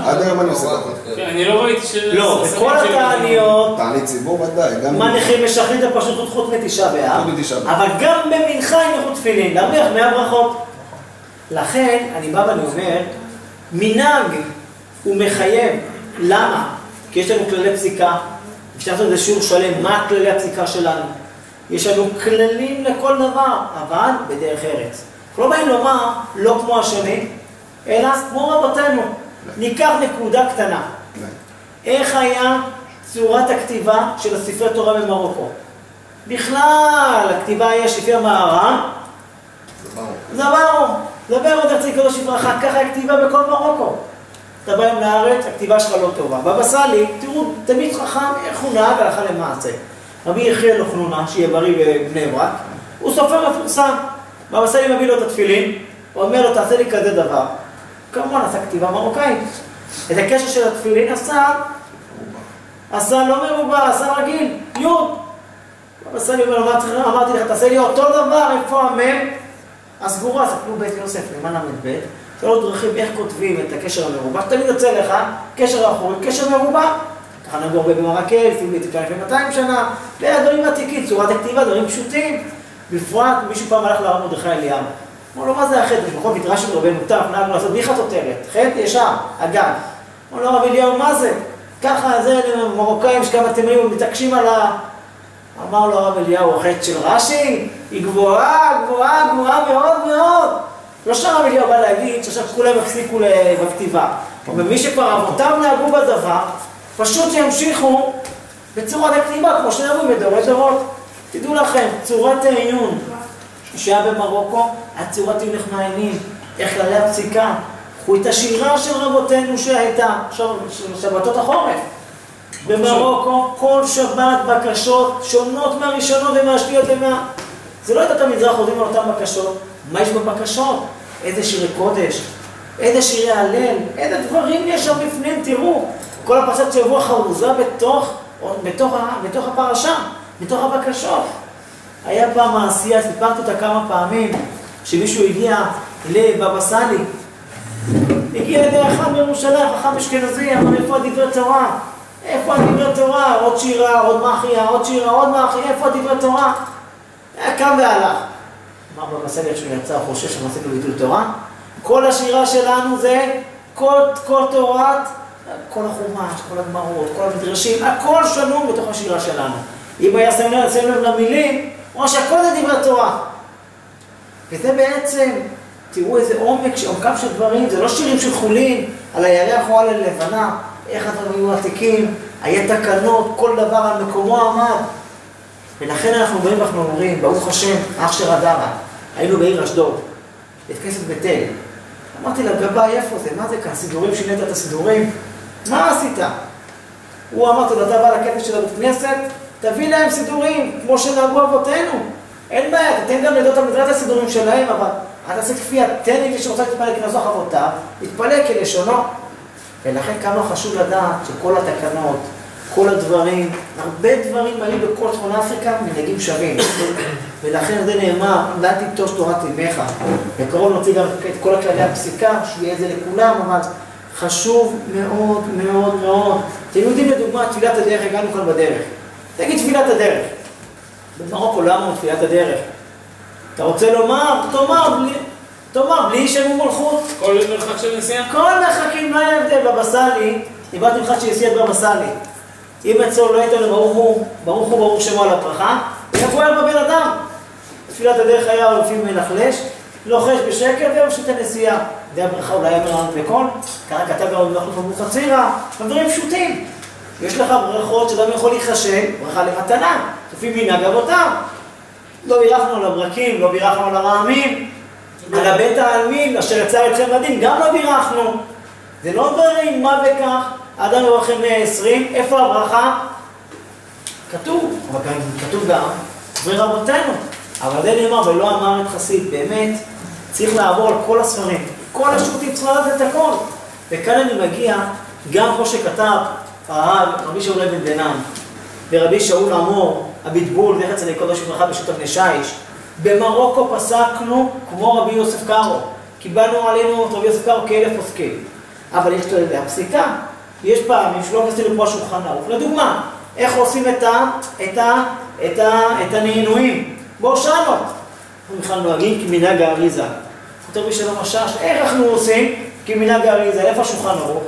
עד היום אני עושה ככה. אני לא ראיתי ש... לא, בכל התעניות... תענית ציבור ודאי. מניחים משחררים את הפשוט חוץ מתשעה באב, אבל גם במנחה הניחו תפילין, להרוויח 100 ברכות. לכן, אני בא ואני אומר, מנהג הוא מחייב. למה? כי יש לנו כללי פסיקה, אפשר לעשות איזה שיעור שלם, מה כללי הפסיקה שלנו? יש לנו כללים לכל דבר, אבל בדרך ארץ. אנחנו לא באים לומר, לא כמו השני, אלא כמו רבותינו. ניקח נקודה קטנה. איך היה צורת הכתיבה של הספרי תורה במרוקו? בכלל, הכתיבה יש לפי המהר"ם, זברו, דבר עוד הרצי קדוש לברכה, ככה הכתיבה בכל מרוקו. אתה בא עם לארץ, הכתיבה שלך לא טובה. בבא סאלי, תראו, תמיד חכם, איך הוא נהג הלכה למעשה. רבי יחיאל אוחנונה, שיהיה בריא בבני ברק, הוא סופר מפורסם. בבא סאלי מביא לו את התפילין, הוא אומר לו, תעשה לי כזה דבר. כמובן, עשה כתיבה מרוקאית. את הקשר של התפילין עשה לא מרובע, עשה רגיל, יוד. בבא סאלי אומר לו, אמרתי לך, תעשה לי אותו דבר, איפה המם? הסגורה, ספלו בית יוסף, למען ל"ב, שלוש דרכים איך כותבים את הקשר המרובע, שתמיד יוצא לך, קשר האחורי, קשר מרובע. ככה נגור הרבה במרקל, סימלי טיפה לפני 200 שנה, דברים עתיקים, צורת הכתיבה, דברים פשוטים. בפרט, מישהו פעם הלך לרב מרדכי אליהו. אמר לו, מה זה החטא? יש בכל מדרש של רבנו תם, נהגנו לעשות בלי חטוטרת, חטא ישר, אגן. אמר לו, רב אליהו, מה זה? ככה, זה מרוקאים שכמה תימנים מתעקשים על אמר לו הרב אליהו, החטא של רש"י, היא גבוהה, גבוהה, גבוהה מאוד מאוד. לא שהרב אליהו בא להגיד שעכשיו כולם הפסיקו בכתיבה. אבל מי שכבר אבותם נהגו בדבר, פשוט שימשיכו בצורת הכתיבה, כמו שנהגו בדורי דורות. תדעו לכם, צורת העיון שהיה במרוקו, הצורת עיון איך מעיינים, איך כללי הפסיקה. קחו את השירה של רבותינו שהייתה, שבתות החורף. במרוקו, כל שבת בקשות שונות מהראשונות ומהשניות זה לא הייתה את המזרח, עודים על אותן בקשות. מה יש בבקשות? איזה שירי קודש, איזה שירי הלל, איזה דברים יש שם בפנים, תראו. כל הפרשת שבוע חרוזה בתוך הפרשה, בתוך הבקשות. היה פעם מעשייה, סיפרתי אותה כמה פעמים, שמישהו הגיע לבבא סאלי. הגיע לידי אחד בירושלים, חכם אשכנזי, אמר איפה דברי תורה? איפה דברי תורה? עוד שירה, עוד מחיה, עוד שירה, עוד מחיה, איפה דברי תורה? היה קם והלך. אמר בבא סאלי איך שהוא יצא, הוא חושב שמעשינו ביטול תורה? כל השירה שלנו זה כל תורת, כל החומש, כל הגמרות, כל המדרשים, הכל שנון בתוך השירה שלנו. אם היה שם לב למילים, או שהכל זה דברי תורה. וזה בעצם, תראו איזה עומקם של דברים, זה לא שירים של חולין, על הירח או על הלבנה, איך הדברים היו עתיקים, היה תקנות, כל דבר על מקומו עמד. ולכן אנחנו באים ואנחנו אומרים, ברוך השם, אח שרדרה, היינו בעיר אשדוד, בית כנסת בית אל. אמרתי לגבאי, איפה זה? מה זה כאן? סידורים, שינית את הסידורים? מה עשית? הוא אמרתי לו, אתה בא לקטע של הבית כנסת, תביא להם סידורים, כמו שנהגו אבותינו. אין בעיה, תתן גם לדעות המדרת הסידורים שלהם, אבל אתה עושה כפייה, תן לי מי שרוצה להתפלל כנזוך אבותיו, להתפלל כלשונו. ולכן כמה חשוב לדעת שכל התקנות, כל הדברים, הרבה דברים מלאים בכל צפון אפריקה, מנהגים שווים. ולכן זה נאמר, אל תיטוש תורת אמך. בקרוב נוציא גם את כל הכללי הפסיקה, שיהיה זה לכולם, אבל חשוב מאוד מאוד מאוד. אתם יודעים לדוגמה, תפילת הדרך, הגענו כאן בדרך. תגיד תפילת הדרך. במרוקו לא אמרנו תפילת הדרך. אתה רוצה לומר? תאמר, בלי שם ומלכות. כל מרחק של נסיעה? כל מרחקים, מה ההבדל? בבא סאלי, דיברתי ממך שיסיע את בבא סאלי. אם אצלו לא הייתה לו ברוך הוא, ברוך שמו על הברכה, היה פועל בבן אדם. תפילת הדרך היה לפעמים מנחלש, לוחש בשקל וממשיך את הנסיעה. זה הברכה אולי היה מרענות בקול, ככה כתב גם במחלוף אבו חצירה, דברים פשוטים. יש לך ברכות שאדם יכול להיחשב, ברכה למתנה, לפי מנהג אבותיו. לא בירכנו על הברקים, לא בירכנו על הרעמים, על הבית העלמין, אשר יצא אתכם מדהים, גם לא בירכנו. זה לא דברים, מה בכך, האדם יברכם 120, איפה הברכה? כתוב, אבל כתוב גם, דברי רבותינו. אבל זה נאמר, ולא אמר את חסיד, באמת, צריך לעבור על כל הספרים. כל השו"תים צריך לדעת את הכל. וכאן אני מגיע, גם כמו שכתב הרב, רבי שאול אבן דנן, ורבי שאול עמור, הביטבול, זכר צדיק קדוש לברכה בשו"ת אבני שיש, במרוקו פסקנו כמו רבי יוסף קארו. קיבלנו עלינו את רבי יוסף קארו כ1,000 פוסקים. אבל יש לו הפסיקה. יש פעמים שלא עשינו כמו השולחן ערוך. לדוגמה, איך עושים את הנעינויים? בהושענות. אנחנו בכלל נוהגים כמנהג האריזה. כותב בשלום השש, איך אנחנו עושים כמנהג האריזה? איפה השולחן ערוך?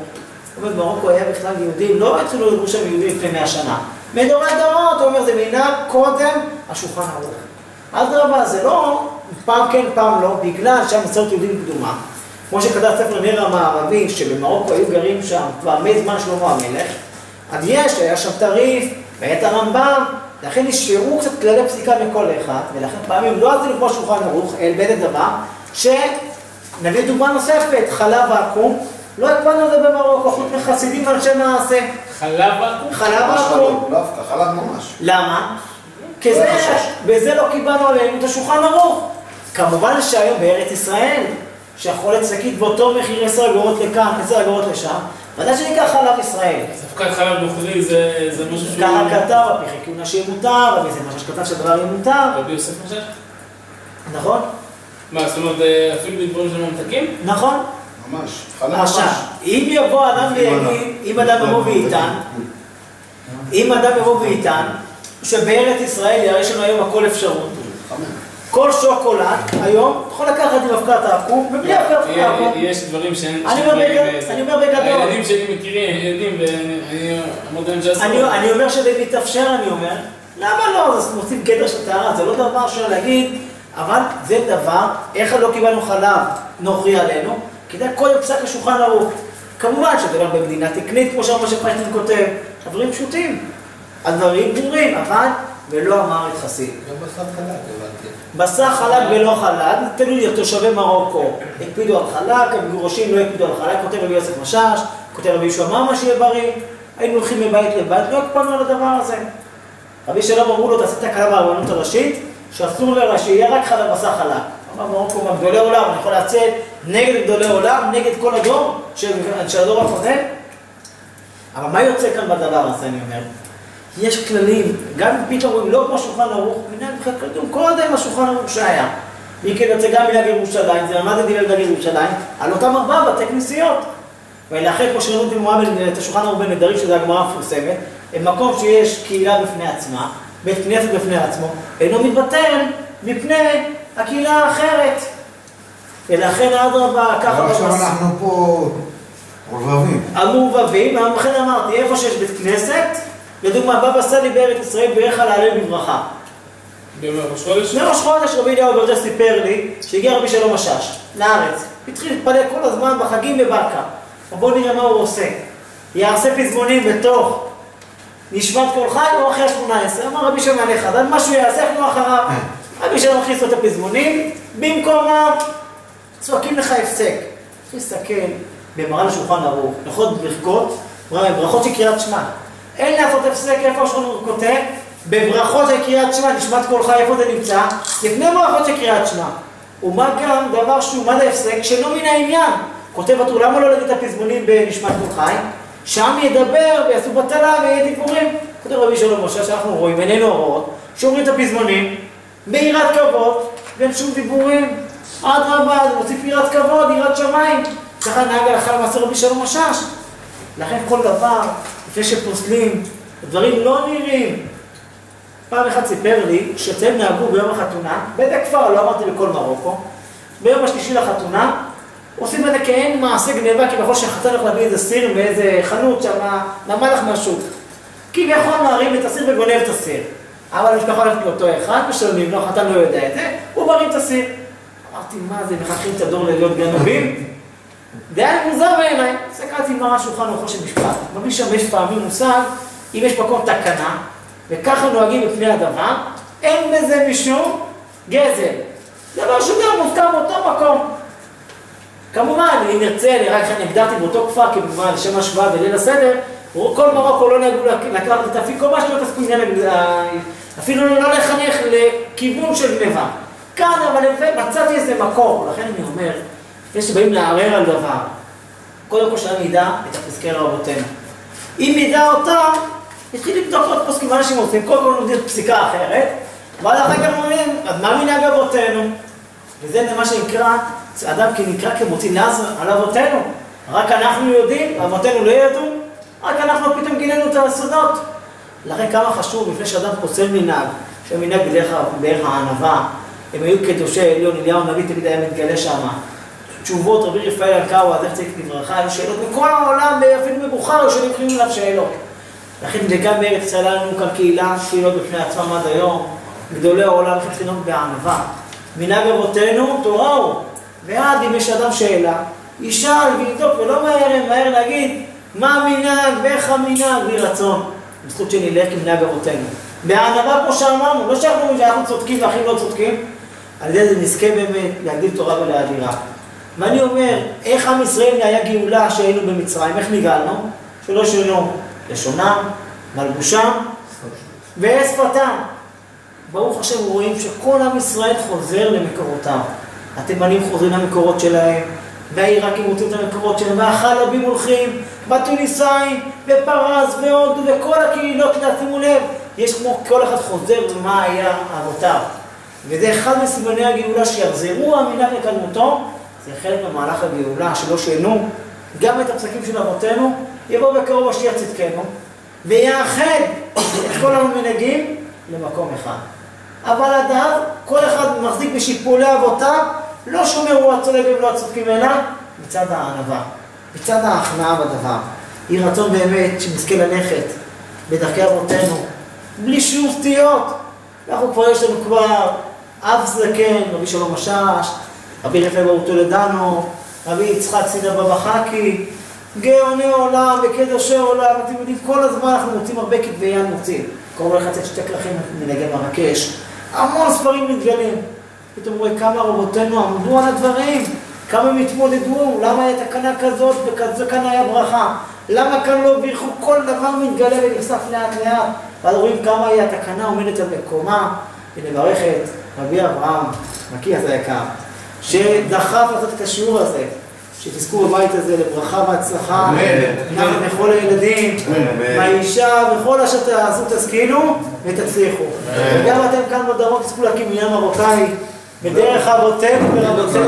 במרוקו היה בכלל יהודים, לא התחילו לדבר שם יהודים לפני 100 שנה. מדורי דורות, הוא אומר, זה מנהג קודם השולחן ערוך. אדרבה, זה לא פעם כן, פעם לא, בגלל שהמסורת יהודים קדומה. כמו שכתב ספר נר המערבי, שבמרוקו היו גרים שם כבר מזמן שלמה המלך, אז היה שם טריף, והיה את הרמב"ם, לכן נשארו קצת כללי פסיקה מכל אחד, ולכן פעמים לא עשינו כמו שולחן ערוך, אל בית הדבר, שנביא דוגמה נוספת, חלב ועקום, לא הקפדנו את זה במרוקו, חוץ מחסידים ואנשי מעשה. חלב ועקום? חלב ועקום. דווקא, חלב ממש. למה? כי בזה לא קיבלנו עלינו את השולחן ערוך. כמובן שהיום בארץ ישראל, שהחולת שקית באותו מחיר 10 אגורות לכאן, 10 אגורות לשם, ודאי שניקח חלב ישראל. ספקת חלב נוכרי זה משהו שהוא... ככה כתב, הפי חיקונה שיהיה מותר, אבל זה משהו שכתב שהדבר יהיה מותר. רבי יוסף משהו? נכון? מה, זאת אומרת, אפילו בדברים של ממתקים? נכון. ממש, חלב ממש. עכשיו, אם יבוא אדם ויגיד, אם אדם יבוא ויטען, שבארץ ישראל יראה לנו היום הכל אפשרות. כל שוקולד היום יכול לקחת עם אבקת העקום ובלי אבקת העקום. יש דברים שאין... אני אומר בגדול. הילדים שלי מכירים, ילדים, ואני אמרתי שעשו. אני אומר שזה מתאפשר, אני אומר. למה לא? אז מוצאים קטע של טהרה, זה לא דבר שאפשר להגיד, אבל זה דבר, איך לא קיבלנו חלב נוכרי עלינו, כדאי כל פסק השולחן ערוך. כמובן שזה לא במדינה תקנית, כמו שמשה פייטלין כותב, דברים פשוטים, הדברים ברורים, אבל ולא אמר את חסיד. גם בשר חלק, הבנתי. בשר חלק ולא חלק, תלוי לתושבי מרוקו, הקפידו על חלק, המגורשים לא הקפידו על חלק, כותב רבי יוסף משש, כותב רבי ישוע מאמה שיהיה בריא, היינו הולכים מבית לבית, לא הקפדנו על הדבר הזה. רבי שלום אמרו לו, תעשה תקלה ברבנות הראשית, שאסור לה שיהיה רק חלק בשר חלק. אמר מרוקו, גדולי עולם, אני יכול לצאת נגד גדולי עולם, נגד כל הדור של הדור הקודם. אבל מה יוצא כאן בדבר הזה, אני אומר? יש כללים, גם אם פתאום רואים לא כמו שולחן ערוך, מנהל בכלל קודם, קודם השולחן ערוך שהיה. מי כן יוצא גם מנהג ירושלים, זה למדתי מנהג ירושלים, על אותם 4 בתי כנסיות. ולאחר כמו שראינו את השולחן ערוך בנדרים, שזה הגמרא המפורסמת, במקום שיש קהילה בפני עצמה, בית כנסת בפני עצמו, אינו מתבטל מפני הקהילה האחרת. ולכן אדרבה, ככה... אבל עכשיו אנחנו פה מעורבבים. המעורבבים, לכן אמרתי, איפה שיש בית כנסת, לדוגמה, בבא סאלי בארץ ישראל בירך על העלה בברכה. בראש חודש? בראש חודש רבי אליהו ברג'ה סיפר לי שהגיע רבי שלום משש לארץ. התחיל להתפלל כל הזמן בחגים בבקה. בואו נראה מה הוא עושה. יעשה פזמונים בתוך נשמת כל חי או אחרי 18. אמר רבי שלום עליך, אז משהו יעשה כמו אחריו. רבי שלום הכניס לו את הפזמונים, במקומם צועקים לך הפסק. תסתכל במראה לשולחן ערוך, נכון ברכות של קריאת שמע. אין לעשות הפסק, איפה השולחן ערוך כותב? בברכות של קריאת שמע, נשמת כל חי, איפה זה נמצא? לפני ברכות של קריאת שמע. ומה גם דבר שהוא מה להפסק, שלא מן העניין. כותב אותו, למה לא להגיד את הפזמונים בנשמת כל חי? שם ידבר ויעשו בטלה ויהיה דיבורים. כותב רבי שלום משה שאנחנו רואים, איננו הוראות, שאומרים את הפזמונים, ביראת כבוד, ואין שום דיבורים. אדרבה, זה מוסיף יראת כבוד, יראת שמיים. ככה נהג הלכה למעשה רבי שלום משש. לכן כל דבר, לפני שפוסלים, הדברים לא נראים. פעם אחד סיפר לי שאצלם נהגו ביום החתונה, בית הכפר, לא אמרתי בכל מרוקו, ביום השלישי לחתונה, עושים את זה כאין מעשה גניבה, כי בכל שהחתן הולך להביא איזה סיר מאיזה חנות שם, נמלח משהו. כביכול מערים את הסיר וגונב את הסיר. אבל המשפחה הולכת לאותו אחד, משלמים לו, אתה לא יודע את זה, הוא מרים את הסיר. אמרתי, מה זה, מחכים את הדור להיות גנובים? זה היה מוזר בעיניי. הסתכלתי מה שולחן ערוכו של משפט. מביא שם יש פעמים מושג, אם יש מקום תקנה, וככה נוהגים בפני הדבר, אין בזה משום גזל. דבר שגם מוסכם באותו מקום. כמובן, אם נרצה, רק הגדרתי באותו כפר, כמובן, לשם השוואה בליל הסדר, כל מרוקו לא נהגו לקחת את אפיקומה שלא תעסקו עניין, אפילו לא לחנך לכיוון של גניבה. כאן, אבל מצאתי איזה מקור, לכן אני אומר, לפני שבאים לערער על דבר, קודם כל שאני ידע את הפסקי רבותינו. אם ידע אותה, התחיל לבדוק עוד פסקים, מה אנשים עושים, קודם כל נוגדים פסיקה אחרת, ועד אחר כך אומרים, אז מה מנהג אבותינו? וזה מה שנקרא, אדם נקרא כמוציא נז על אבותינו. רק אנחנו יודעים, אבותינו לא ידעו, רק אנחנו פתאום גילינו את הסודות. לכן כמה חשוב, לפני שאדם פוסל מנהג, שהמנהג בדרך הענווה, הם היו קדושי עליון, אליהו הנביא תמיד היה מתגלה שם. תשובות, רבי רפאל אלקאו, הדרך צדיק לברכה, היו שאלות מכל העולם, אפילו מבוכר, שואלים קריאים אליו שאלות. לכן גם בארץ ישראל לנו כאן קהילות בפני עצמם עד היום, גדולי העולם חתחינות בענווה. מנהג אבותינו, תורה הוא. ועד אם יש אדם שאלה, ישאל ויבדוק, ולא מהר להגיד מה המנהג ואיך המנהג, בלי רצון. בזכות שנלך כמנהג אבותינו. בענווה, כמו שאמרנו, לא שאנחנו צודקים ואחים לא צודקים, על ידי זה נזכה באמת להגדיל תורה ולהדירה. ואני אומר, איך עם ישראל היה גאולה שהיינו במצרים, איך נגאלנו? שלא שינו לשונם, מלבושם ושפתם. ברוך השם רואים שכל עם ישראל חוזר למקורותיו. התימנים חוזרים למקורות שלהם, והעיראקים מוצאים את המקורות שלהם, והחלבים הולכים, בתוניסאים, בפרס והודו, וכל הקהילות, שימו לב, יש כמו כל אחד חוזר ומה היה אבותיו. וזה אחד מסימני הגאולה שיחזרו המנהג לקדמותו, זה חלק ממהלך הגאולה שלא שינו גם את הפסקים של אבותינו, יבוא בקרוב משיח צדקנו, ויאחד את כל המנהגים למקום אחד. אבל עדיו, כל אחד מחזיק בשיפולי אבותיו, לא שומר הוא הצודק ולא הצודקים אלא מצד הענווה, מצד ההכנעה בדבר. יהי רצון באמת שנזכה ללכת בדרכי אבותינו, בלי שום סטיות. אנחנו כבר יש לנו כבר אב זקן, רבי שלום משאש, רבי רפאל בר טולדנו, רבי יצחק סידה בבא חכי, גאוני עולם וקדושי עולם. אתם יודעים, כל הזמן אנחנו מוצאים הרבה כתבי יד מוצאים. קוראים לך את שתי כרכים מנהגי מרקש. המון ספרים מתגלים. פתאום רואה כמה רבותינו עמדו על הדברים, כמה הם התמודדו, למה היה תקנה כזאת וכזאת כאן היה ברכה, למה כאן לא בירכו, כל דבר מתגלה ונחשף לאט לאט. ואז רואים כמה היא התקנה עומדת על מקומה, ונברך את רבי אברהם, מקיאס היקר, שדחף לעשות את השיעור הזה, שתזכו בבית הזה לברכה והצלחה, נחת לכל הילדים, מהאישה וכל אשר תעשו תשכילו ותצליחו. וגם אתם כאן בדרום תזכו להקים עניין מרוקאי, בדרך אבותינו ורבותינו.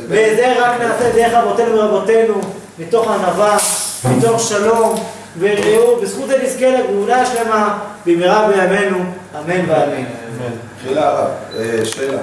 וזה רק נעשה דרך אבותינו ורבותינו, מתוך ענווה, מתוך שלום, וראו, בזכות זה נזכה לגאולה שלמה, במהרה בימינו, אמן ואמן. שאלה הרב, שאלה.